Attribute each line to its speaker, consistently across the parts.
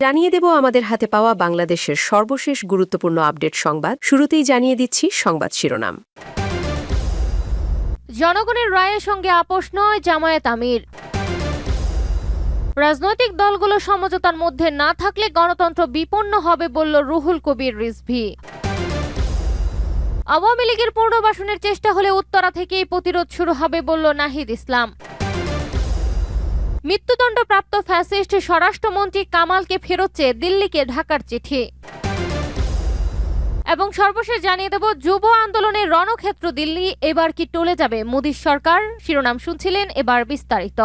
Speaker 1: জানিয়ে দেব আমাদের হাতে পাওয়া বাংলাদেশের সর্বশেষ গুরুত্বপূর্ণ আপডেট সংবাদ। শুরুতেই জানিয়ে দিচ্ছি সংবাদ শিরোনাম।
Speaker 2: জনগণের রায়ের সঙ্গে আপোষ নয় জামায়াত আমির। রাজনৈতিক দলগুলো সমঝোতার মধ্যে না থাকলে গণতন্ত্র বিপন্ন হবে বলল রুহুল কবির রিজভী। আওয়ামী লীগের পুনর্বাসনের চেষ্টা হলে উত্তরা থেকেই প্রতিরোধ শুরু হবে বলল নাহিদ ইসলাম। মৃত্যুদণ্ডপ্রাপ্ত ফ্যাসিস্ট স্বরাষ্ট্রমন্ত্রী কামালকে ফেরত চেয়ে দিল্লিকে ঢাকার চিঠি। এবং সর্বশেষ জানিয়ে দেব যুব আন্দোলনের রণক্ষেত্র দিল্লি, এবার কি টলে যাবে মোদীর সরকার? শিরোনাম শুনছিলেন, এবার বিস্তারিত।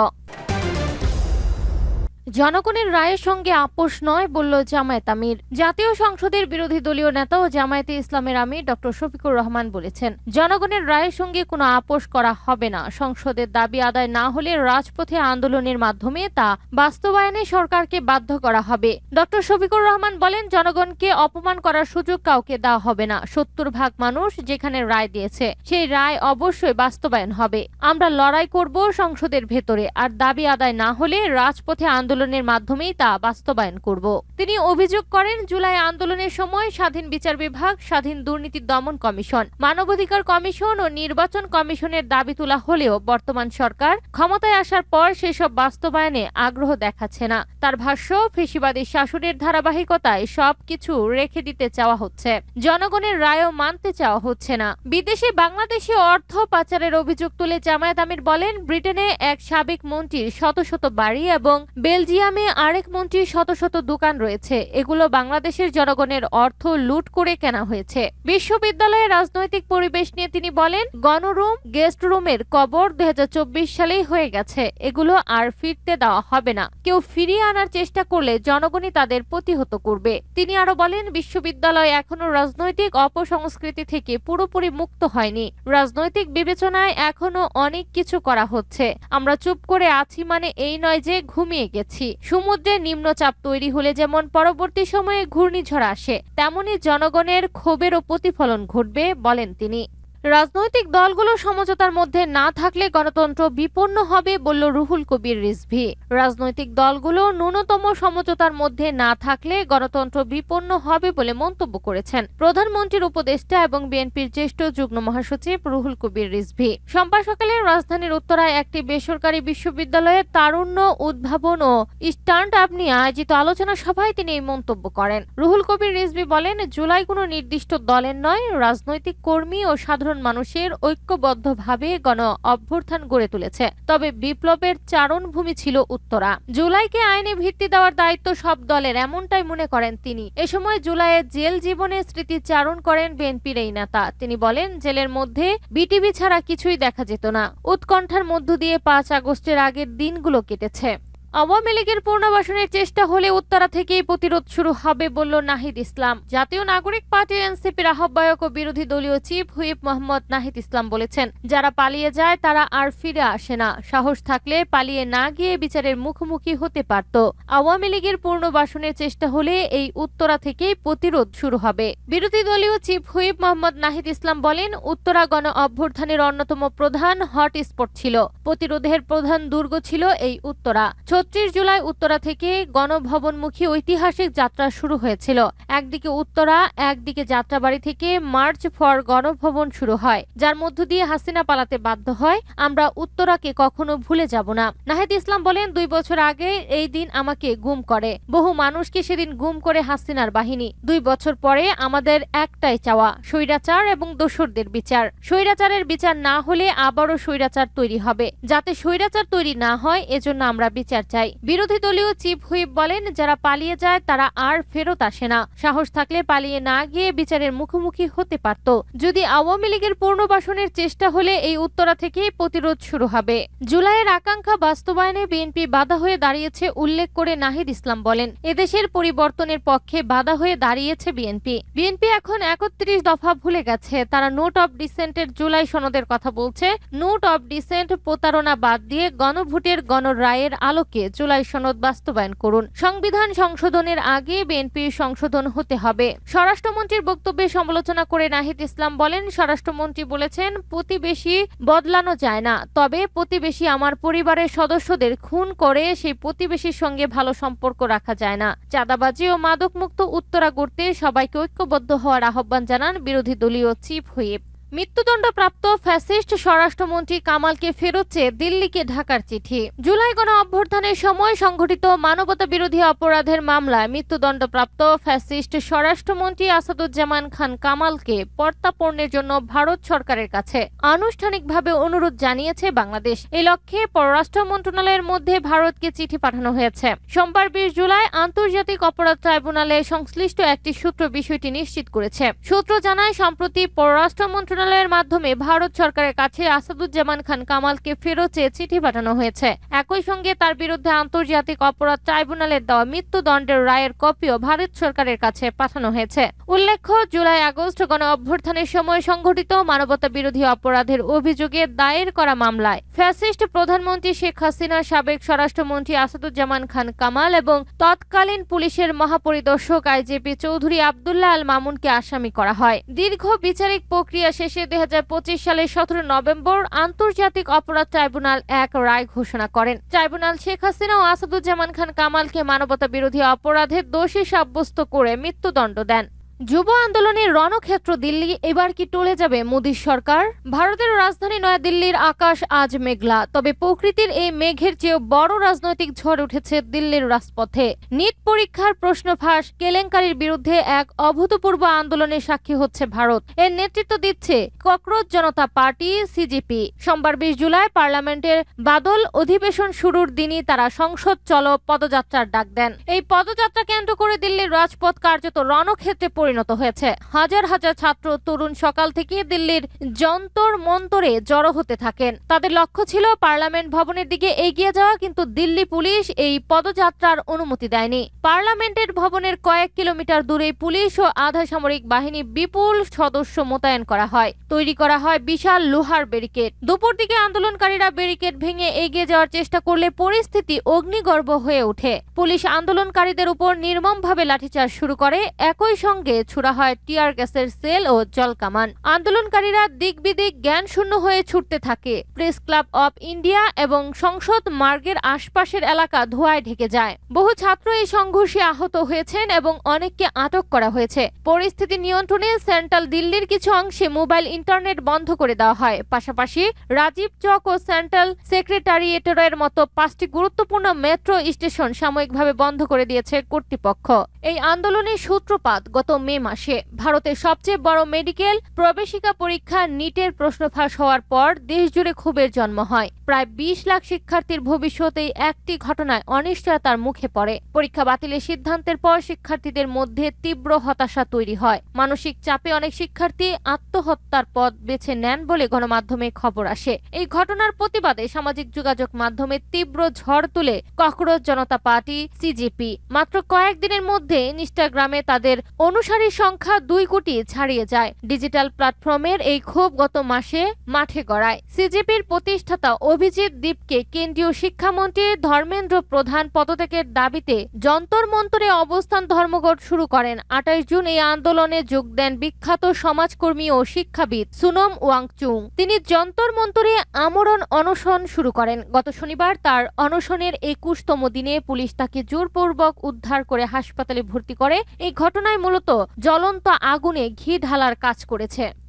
Speaker 2: জনগণের রায়ের সঙ্গে আপোষ নয় বলল জামায়াত আমির। জাতীয় সংসদের বিরোধী দলীয় নেতা ও জামায়াতে ইসলামের আমির ডক্টর শফিকুর রহমান বলেছেন, জনগণের রায়ের সঙ্গে কোনো আপোষ করা হবে না। সংসদের দাবি আদায় না হলে রাজপথে আন্দোলনের মাধ্যমে তা বাস্তবায়নে সরকারকে বাধ্য করা হবে। ডক্টর শফিকুর রহমান বলেন, জনগণকে অপমান করার সুযোগ কাউকে দেওয়া হবে না। ৭০% মানুষ যেখানে রায় দিয়েছে সেই রায় অবশ্যই বাস্তবায়ন হবে। আমরা লড়াই করব সংসদের ভেতরে, আর দাবি আদায় না হলে রাজপথে আন্দোলনের মাধ্যমেই তা বাস্তবায়ন করব। তিনি অভিযোগ করেন, জুলাই আন্দোলনের সময় স্বাধীন বিচার বিভাগ, স্বাধীন দুর্নীতি দমন কমিশন, মানবাধিকার কমিশন ও নির্বাচন কমিশনের দাবি তোলা হলেও বর্তমান সরকার ক্ষমতায় আসার পর সেসব বাস্তবায়নে আগ্রহ দেখাচ্ছে না। তার ভাষ্য, ফেসিবাদী শাসনের ধারাবাহিকতায় সবকিছু রেখে দিতে চাওয়া হচ্ছে, জনগণের রায়ও মানতে চাওয়া হচ্ছে না। বিদেশে বাংলাদেশে অর্থ পাচারের অভিযোগ তুলে জামায়াত আমির বলেন, ব্রিটেনে এক সাবেক মন্ত্রীর শত শত বাড়ি এবং বেলজিয়ামে আরেক মন্ত্রীর শত শত দোকান রয়েছে। এগুলো বাংলাদেশের জনগণের অর্থ লুট করে কেনা হয়েছে। বিশ্ববিদ্যালয়ের রাজনৈতিক পরিবেশ নিয়ে তিনি বলেন, গণরুম, গেস্ট রুমের কবর ২০২৪ সালেই হয়ে গেছে। এগুলো আর ফিরতে দেওয়া হবে না। কেউ ফিরিয়ে আনার চেষ্টা করলে জনগণই তাদের প্রতিহত করবে। তিনি আরো বলেন, বিশ্ববিদ্যালয় এখনো রাজনৈতিক অপসংস্কৃতি থেকে পুরোপুরি মুক্ত হয়নি। রাজনৈতিক বিবেচনায় এখনো অনেক কিছু করা হচ্ছে। আমরা চুপ করে আছি মানে এই নয় যে ঘুমিয়ে গেছি। সমুদ্রে নিম্নচাপ তৈরি হলে যেমন পরবর্তী সময়ে ঘূর্ণিঝড় আসে, তেমনি জনগণের ক্ষোভেরও প্রতিফলন ঘটবে বলেন তিনি। রাজনৈতিক দলগুলো সমঝোতার মধ্যে না থাকলে গণতন্ত্র বিপন্ন হবে বলল রুহুল কবির রিজভী। রাজনৈতিক দলগুলো ন্যূনতম সমঝোতার মধ্যে না থাকলে গণতন্ত্র বিপন্ন হবে বলে মন্তব্য করেছেন প্রধানমন্ত্রীর উপদেষ্টা এবং বিএনপির জ্যেষ্ঠ যুগ্ম মহাসচিব রুহুল কবির রিজভী। সোমবার সকালে রাজধানীর উত্তরায় একটি বেসরকারি বিশ্ববিদ্যালয়ের তারুণ্য উদ্ভাবন ও স্টার্ট আপ নিয়ে আয়োজিত আলোচনা সভায় তিনি এই মন্তব্য করেন। রুহুল কবির রিজভী বলেন, জুলাই কোনো নির্দিষ্ট দলের নয়, রাজনৈতিক কর্মী ও সাধারণ মানুষের ঐক্যবদ্ধভাবে গণ অভ্যুত্থান গড়ে তুলেছে। তবে বিপ্লবের চারণভূমি ছিল উত্তরা। জুলাইকে আইনে ভিত্তি দেওয়ার দায়িত্ব সব দলের, এমনটাই মনে করেন তিনি। এ সময় জুলাইয়ের জেল জীবনের স্মৃতিচারণ করেন বিএনপির এই নেতা। তিনি বলেন, জেলের মধ্যে বিটিভি ছাড়া কিছুই দেখা যেত না। উৎকণ্ঠার মধ্য দিয়ে ৫ আগস্টের আগের দিনগুলো কেটেছে। আওয়ামী লীগের পুনর্বাসনের চেষ্টা হলে উত্তরা থেকেই প্রতিরোধ শুরু হবে বলল নাহিদ ইসলাম। জাতীয় নাগরিক পার্টি এনসিপির আহ্বায়ক ও বিরোধী দলীয় চিফ হুইপ মোহাম্মদ নাহিদ ইসলাম বলেছেন, যারা পালিয়ে যায় তারা আর ফিরে আসে না। সাহস থাকলে পালিয়ে না গিয়ে বিচারের মুখোমুখি হতে পারত। আওয়ামী লীগের পুনর্বাসনের চেষ্টা হলে এই উত্তরা থেকেই প্রতিরোধ শুরু হবে। বিরোধী দলীয় চিফ হুইপ মোহাম্মদ নাহিদ ইসলাম বলেন, উত্তরা গণ অভ্যুত্থানের অন্যতম প্রধান হটস্পট ছিল। প্রতিরোধের প্রধান দুর্গ ছিল এই উত্তরা। ৩৬ জুলাই উত্তরা থেকে গণভবনমুখী ঐতিহাসিক যাত্রা শুরু হয়েছিল। একদিকে উত্তরা, একদিকে যাত্রাবাড়ি থেকে মার্চ ফর গণভবন শুরু হয়, যার মধ্য দিয়ে হাসিনা পালাতে বাধ্য হয়। আমরা উত্তরাকে কখনো ভুলে যাব না। নাহিদ ইসলাম বলেন, ২ বছর আগে এই দিন আমাকে গুম করে, বহু মানুষকে সেদিন গুম করে হাসিনার বাহিনী। ২ বছর পরে আমাদের একটাই চাওয়া, স্বৈরাচার এবং দোসরদের বিচার। স্বৈরাচারের বিচার না হলে আবারও স্বৈরাচার তৈরি হবে। যাতে স্বৈরাচার তৈরি না হয়, এজন্য আমরা বিচার চাই। বিরোধী দলীয় চিফ হুইপ বলেন, যারা পালিয়ে যায় তারা আর ফেরত আসে না। সাহস থাকলে পালিয়ে না গিয়ে বিচারের মুখোমুখি হতে পারত। যদি আওয়ামী লীগের পুনর্বাসনের চেষ্টা হলে এই উত্তরা থেকেই প্রতিরোধ শুরু হবে। জুলাইয়ের আকাঙ্ক্ষা বাস্তবায়নে বিএনপি বাধা হয়ে দাঁড়িয়েছে উল্লেখ করে নাহিদ ইসলাম বলেন, এদেশের পরিবর্তনের পক্ষে বাধা হয়ে দাঁড়িয়েছে বিএনপি। বিএনপি এখন ৩১ দফা ভুলে গেছে। তারা নোট অফ ডিসেন্টের জুলাই সনদের কথা বলছে। নোট অফ ডিসেন্ট প্রতারণা বাদ দিয়ে গণভোটের গণরায়ের আলোকে থেকে জুলাই সনদ বাস্তবায়ন করুন। সংবিধান সংশোধনের আগে বিএনপির সংশোধন হতে হবে। স্বরাষ্ট্রমন্ত্রীর বক্তব্যে সমালোচনা করে নাহিদ ইসলাম বলেন, স্বরাষ্ট্রমন্ত্রী বলেছেন প্রতিবেশী বদলানো যায় না, তবে প্রতিবেশী আমার পরিবারের সদস্যদের খুন করে সেই প্রতিবেশীর সঙ্গে ভালো সম্পর্ক রাখা যায় না। চাঁদাবাজি ও মাদকমুক্ত উত্তরা গড়তে সবাইকে ঐক্যবদ্ধ হওয়ার আহ্বান জানান বিরোধী দলীয় চিফ হুইপ। মৃত্যুদণ্ডপ্রাপ্ত ফ্যাসিস্ট স্বরাষ্ট্রমন্ত্রী কামালকে ফেরত চেয়ে দিল্লিকে ঢাকার চিঠি। জুলাই গণ অভ্যুত্থানের সময় সংঘটিত মানবতা বিরোধী অপরাধের মামলায় মৃত্যুদণ্ডপ্রাপ্ত ফ্যাসিস্ট স্বরাষ্ট্রমন্ত্রী আসাদুজ্জামান খান কামালকে প্রত্যার্পণের জন্য ভারত সরকারের কাছে আনুষ্ঠানিকভাবে অনুরোধ জানিয়েছে বাংলাদেশ। এই লক্ষ্যে পররাষ্ট্র মন্ত্রণালয়ের মধ্যে ভারতকে চিঠি পাঠানো হয়েছে। সোমবার 20 জুলাই আন্তর্জাতিক অপরাধ ট্রাইব্যুনালে সংশ্লিষ্ট একটি সূত্র বিষয়টি নিশ্চিত করেছে। সূত্র জানায়, সম্প্রতি পররাষ্ট্র মন্ত্রণালয়ের মাধ্যমে ভারত সরকারের কাছে আসাদুজ্জামান খান কামালকে ফেরত চেয়ে চিঠি পাঠানো হয়েছে। একই সঙ্গে তার বিরুদ্ধে আন্তর্জাতিক অপরাধ ট্রাইব্যুনালের দেওয়া মৃত্যুদণ্ডের রায়ের কপিও ভারত সরকারের কাছে পাঠানো হয়েছে। উল্লেখ্য, জুলাই আগস্ট গণ অভ্যুত্থানের সময় সংঘটিত মানবতা বিরোধী অপরাধের অভিযোগে দায়ের করা মামলায় ফ্যাসিস্ট প্রধানমন্ত্রী শেখ হাসিনার সাবেক স্বরাষ্ট্রমন্ত্রী আসাদুজ্জামান খান কামাল এবং তৎকালীন পুলিশের মহাপরিদর্শক আইজিপি চৌধুরী আব্দুল্লাহ আল মামুনকে আসামি করা হয়। দীর্ঘ বিচারিক প্রক্রিয়া শেষে 2025 সালের 17 নভেম্বর আন্তর্জাতিক অপরাধ ট্রাইব্যুনাল এক রায় ঘোষণা করেন। ট্রাইব্যুনাল শেখ হাসিনা ও আসাদুজ্জামান খান কামালকে মানবতা বিরোধী অপরাধের দোষী সাব্যস্ত করে মৃত্যুদণ্ড দেন। যুব আন্দোলনের রণক্ষেত্র দিল্লি, এবার কি টলে যাবে মোদীর সরকার? ভারতের রাজধানী নয়াদিল্লির আকাশ আজ মেঘলা, তবে প্রকৃতির এই মেঘের চেয়েও বড় রাজনৈতিক ঝড় উঠেছে দিল্লির রাজপথে। নিট পরীক্ষার প্রশ্ন ফাঁস কেলেঙ্কারির বিরুদ্ধে এক অভূতপূর্ব আন্দোলনের সাক্ষী হচ্ছে ভারত। এর নেতৃত্ব দিচ্ছে ককরোচ জনতা পার্টি সিজেপি। সোমবার 20 জুলাই পার্লামেন্টের বাদল অধিবেশন শুরুর দিনই তারা সংসদ চলো পদযাত্রার ডাক দেন। এই পদযাত্রা কেন্দ্র করে দিল্লির রাজপথ কার্যত রণক্ষেত্রে পরিণত হয়েছে। হাজার হাজার ছাত্র তরুণ সকাল থেকে দিল্লির যন্তর মন্তরে জড়ো হতে থাকেন। তাদের লক্ষ্য ছিল পার্লামেন্ট ভবনের দিকে এগিয়ে যাওয়া, কিন্তু দিল্লি পুলিশ এই পদযাত্রার অনুমতি দেয়নি। পার্লামেন্টের ভবনের কয়েক কিলোমিটার দূরে পুলিশ ও আধা সামরিক বাহিনী বিপুল সদস্য মোতায়েন করা হয়। তৈরি করা হয় বিশাল লোহার ব্যারিকেড। দুপুর দিকে আন্দোলনকারীরা ব্যারিকেড ভেঙে এগিয়ে যাওয়ার চেষ্টা করলে পরিস্থিতি অগ্নিগর্ভ হয়ে ওঠে। পুলিশ আন্দোলনকারীদের উপর নির্মমভাবে লাঠিচার্জ শুরু করে। একই সঙ্গে ছুড়া হয় টিয়ার গ্যাসের সেল ও জলকামান। আন্দোলনকারীরা দিকবিদিক জ্ঞান শূন্য হয়ে ছুটতে থাকে। প্রেস ক্লাব অব ইন্ডিয়া এবং সংসদ মার্গের আশপাশের এলাকা ধোঁয়ায় ঢেকে যায়। বহু ছাত্র এই সংঘর্ষে আহত হয়েছেন এবং অনেককে আটক করা হয়েছে। পরিস্থিতি নিয়ন্ত্রণে সেন্ট্রাল দিল্লির কিছু অংশে মোবাইল ইন্টারনেট বন্ধ করে দেওয়া হয়। পাশাপাশি রাজীব চক ও সেন্ট্রাল সেক্রেটারিয়েটের মতো 5টি গুরুত্বপূর্ণ মেট্রো স্টেশন সাময়িকভাবে বন্ধ করে দিয়েছে কর্তৃপক্ষ। এই আন্দোলনের সূত্রপাত গত মে মাসে। ভারতের সবচেয়ে বড় মেডিকেল প্রবেশিকা পরীক্ষা নিটের প্রশ্ন ফাঁস হওয়ার পর দেশজুড়ে ক্ষোভের জন্ম হয়। প্রায় 20 লাখ শিক্ষার্থীর ভবিষ্যৎ এই একটি ঘটনায় অনিশ্চয়তার মুখে পড়ে। পরীক্ষা বাতিলের সিদ্ধান্তের পর শিক্ষার্থীদের মধ্যে তীব্র হতাশা তৈরি হয়। মানসিক চাপে অনেক শিক্ষার্থী আত্মহত্যার পথ বেছে নেন বলে গণমাধ্যমে খবর আসে। এই ঘটনার প্রতিবাদে সামাজিক যোগাযোগ মাধ্যমে তীব্র ঝড় তুলে ককরোচ জনতা পার্টি সিজেপি। মাত্র কয়েকদিনের মধ্যে ইনস্টাগ্রামে তাদের অনুসারীর সংখ্যা 2 কোটি ছাড়িয়ে যায়। ডিজিটাল প্ল্যাটফর্মের এই ক্ষোভ গত মাসে মাঠে গড়ায়। সিজেপির প্রতিষ্ঠাতা অভিজিৎ দীপকে কেন্দ্রীয় শিক্ষামন্ত্রী ধর্মেন্দ্র প্রধান পদত্যাগের দাবিতে যন্তর মন্তরে অবস্থান ধর্মঘট শুরু করেন। 28 জুন এই আন্দোলনে যোগ দেন বিখ্যাত সমাজকর্মী ও শিক্ষাবিদ সুনম ওয়াংচুং। তিনি যন্তর মন্তরে আমরণ অনশন শুরু করেন। গত শনিবার তার অনশনের 21তম দিনে পুলিশ তাকে জোরপূর্বক উদ্ধার করে হাসপাতালে ভর্তি করে। এই ঘটনায় মূলত জ্বলন্ত আগুনে ঘি ঢালার কাজ করেছে।